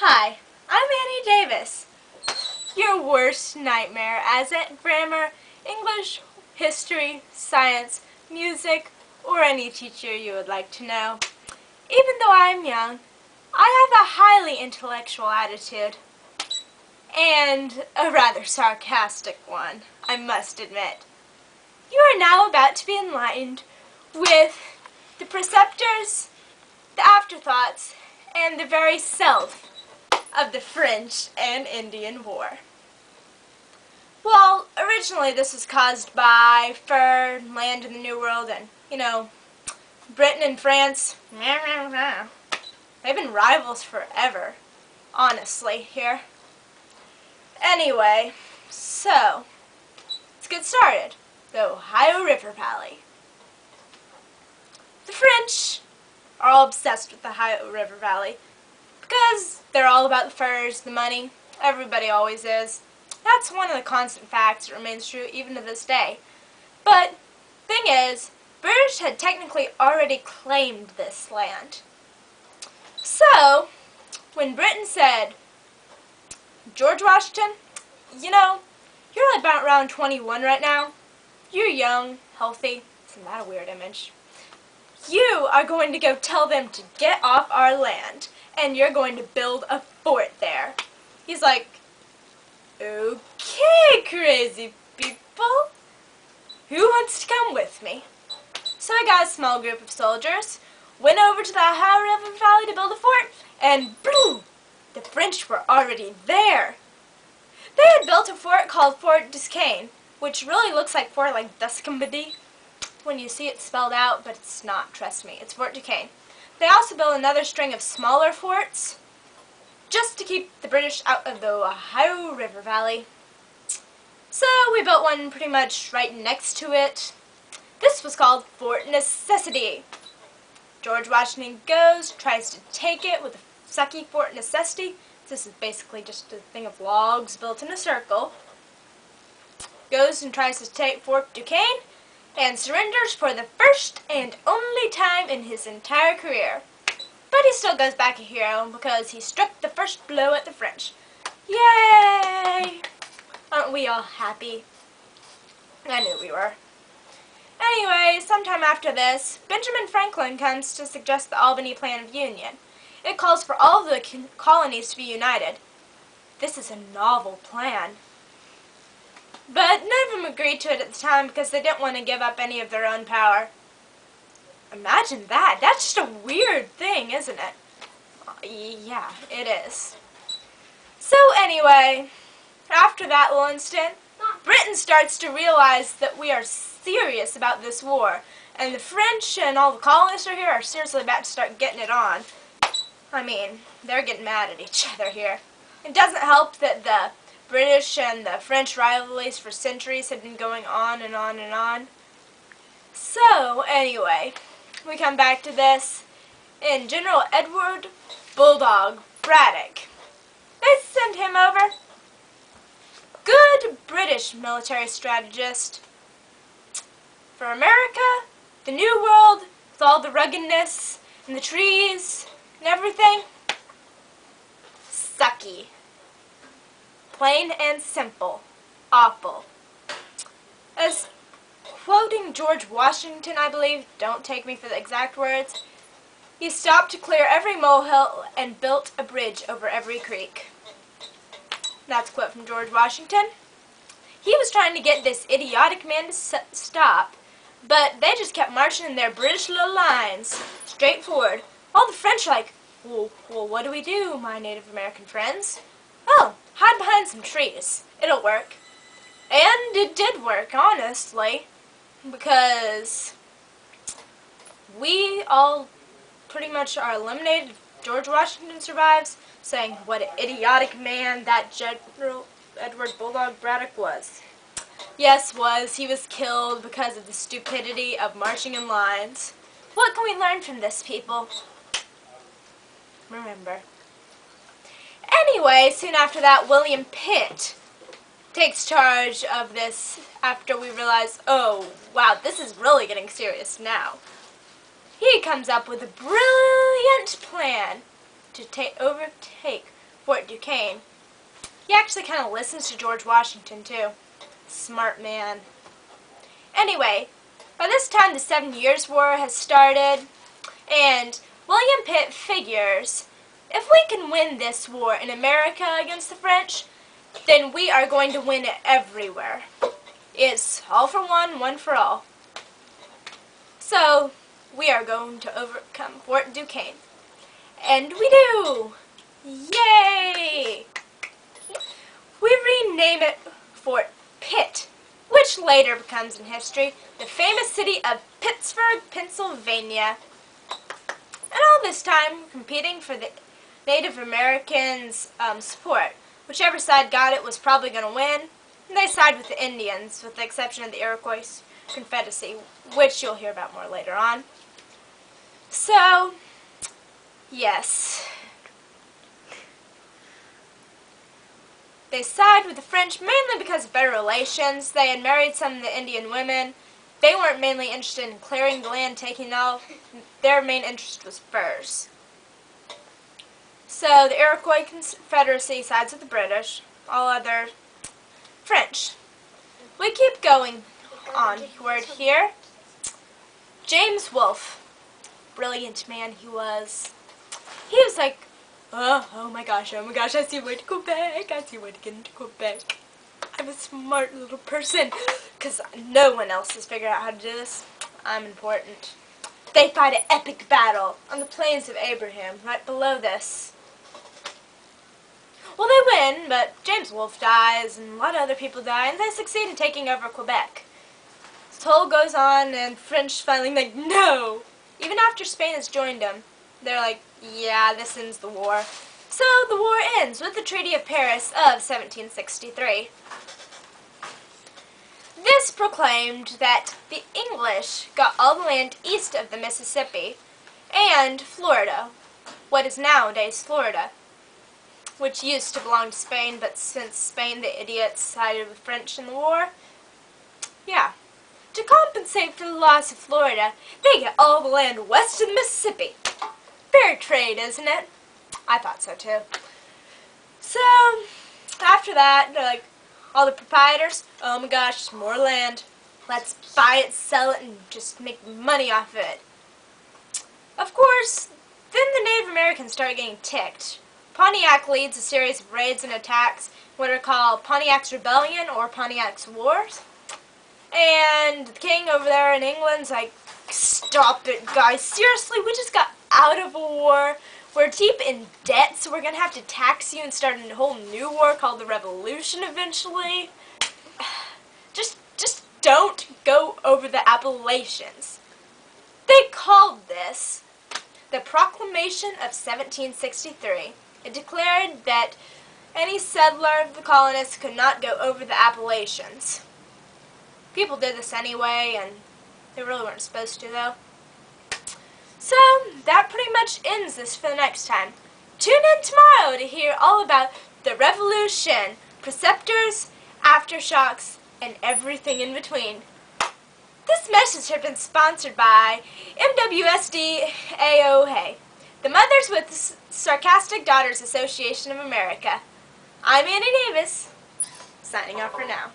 Hi, I'm Annie Davis. Your worst nightmare as a grammar, English, history, science, music, or any teacher you would like to know. Even though I'm young, I have a highly intellectual attitude. And a rather sarcastic one, I must admit. You are now about to be enlightened with the preceptors, the afterthoughts, and the very self of the French and Indian War. Well, originally this was caused by fur and land in the New World and, Britain and France. They've been rivals forever, honestly, here. Anyway, so, let's get started. The Ohio River Valley. The French are all obsessed with the Ohio River Valley because they're all about the furs, the money. Everybody always is. That's one of the constant facts that remains true even to this day. But, thing is, British had technically already claimed this land. So, when Britain said, George Washington, you're only about around 21 right now. You're young, healthy. Isn't that a weird image? You are going to go tell them to get off our land, and you're going to build a fort there. He's like, okay, crazy people. Who wants to come with me? So I got a small group of soldiers, went over to the Ohio River Valley to build a fort, and boom! The French were already there. They had built a fort called Fort Duquesne, which really looks like Fort like Duskambody when you see it spelled out, but it's not, trust me. It's Fort Duquesne. They also built another string of smaller forts just to keep the British out of the Ohio River Valley. So we built one pretty much right next to it. This was called Fort Necessity. George Washington goes, tries to take it with a sucky Fort Necessity. This is basically just a thing of logs built in a circle. Goes and tries to take Fort Duquesne and surrenders for the first and only time in his entire career. But he still goes back a hero because he struck the first blow at the French. Yay! Aren't we all happy? I knew we were. Anyway, sometime after this, Benjamin Franklin comes to suggest the Albany Plan of Union. It calls for all of the colonies to be united. This is a novel plan. But none of them agreed to it at the time because they didn't want to give up any of their own power. Imagine that. That's just a weird thing, isn't it? Yeah, it is. So anyway, after that little incident, Britain starts to realize that we are serious about this war, and the French and all the colonists are here are seriously about to start getting it on. I mean, they're getting mad at each other here. It doesn't help that the British and the French rivalries for centuries have been going on and on and on. So, anyway, we come back to this, and General Edward Bulldog Braddock. They send him over. Good British military strategist. For America, the New World, with all the ruggedness and the trees and everything, sucky. Plain and simple. Awful. As quoting George Washington, I believe, don't take me for the exact words, he stopped to clear every molehill and built a bridge over every creek. That's a quote from George Washington. He was trying to get this idiotic man to stop, but they just kept marching in their British little lines, straight forward. All the French are like, well, what do we do, my Native American friends? Oh, hide behind some trees. It'll work. And it did work, honestly, because we all pretty much are eliminated if George Washington survives, saying what an idiotic man that General Edward Bulldog Braddock was. Yes, he was killed because of the stupidity of marching in lines. What can we learn from this, people? Remember. Anyway, soon after that, William Pitt takes charge of this after we realize, oh, wow, this is really getting serious now. He comes up with a brilliant plan to overtake Fort Duquesne. He actually kind of listens to George Washington, too. Smart man. Anyway, by this time the 7 Years' War has started, and William Pitt figures, if we can win this war in America against the French, then we are going to win it everywhere. It's all for one, one for all. So, we are going to overcome Fort Duquesne. And we do! Yay! We rename it Fort Pitt, which later becomes in history the famous city of Pittsburgh, Pennsylvania. And all this time competing for the Native Americans' support. Whichever side got it was probably going to win. And they side with the Indians, with the exception of the Iroquois Confederacy, which you'll hear about more later on. So, yes. They side with the French mainly because of better relations. They had married some of the Indian women. They weren't mainly interested in clearing the land, taking it all. Their main interest was furs. So the Iroquois Confederacy sides with the British, all other French. We keep going onward here. James Wolfe, brilliant man he was. He was like, oh my gosh, I see a way to go back, I see a way to get into Quebec. I'm a smart little person, because no one else has figured out how to do this. I'm important. They fight an epic battle on the Plains of Abraham, right below this. Well, they win, but James Wolfe dies, and a lot of other people die, and they succeed in taking over Quebec. This whole goes on, and French finally like, no! Even after Spain has joined them, they're like, yeah, this ends the war. So the war ends with the Treaty of Paris of 1763. This proclaimed that the English got all the land east of the Mississippi and Florida, what is nowadays Florida, which used to belong to Spain, but since Spain, the idiots, sided with French in the war, yeah. To compensate for the loss of Florida, they get all the land west of the Mississippi. Fair trade, isn't it? I thought so too. So, after that, they're like, all the proprietors, oh my gosh, more land. Let's buy it, sell it, and just make money off of it. Of course, then the Native Americans started getting ticked. Pontiac leads a series of raids and attacks, what are called Pontiac's Rebellion or Pontiac's Wars. And the king over there in England's like, stop it, guys. Seriously, we just got out of a war. We're deep in debt, so we're going to have to tax you and start a whole new war called the Revolution eventually. Just don't go over the Appalachians. They called this the Proclamation of 1763. It declared that any settler of the colonists could not go over the Appalachians. People did this anyway, and they really weren't supposed to, though. So, that pretty much ends this for the next time. Tune in tomorrow to hear all about the Revolution, Preceptors, Aftershocks, and everything in between. This message has been sponsored by MWSD AOA, the Mothers with Sarcastic Daughters Association of America. I'm Annie Davis, signing off for now.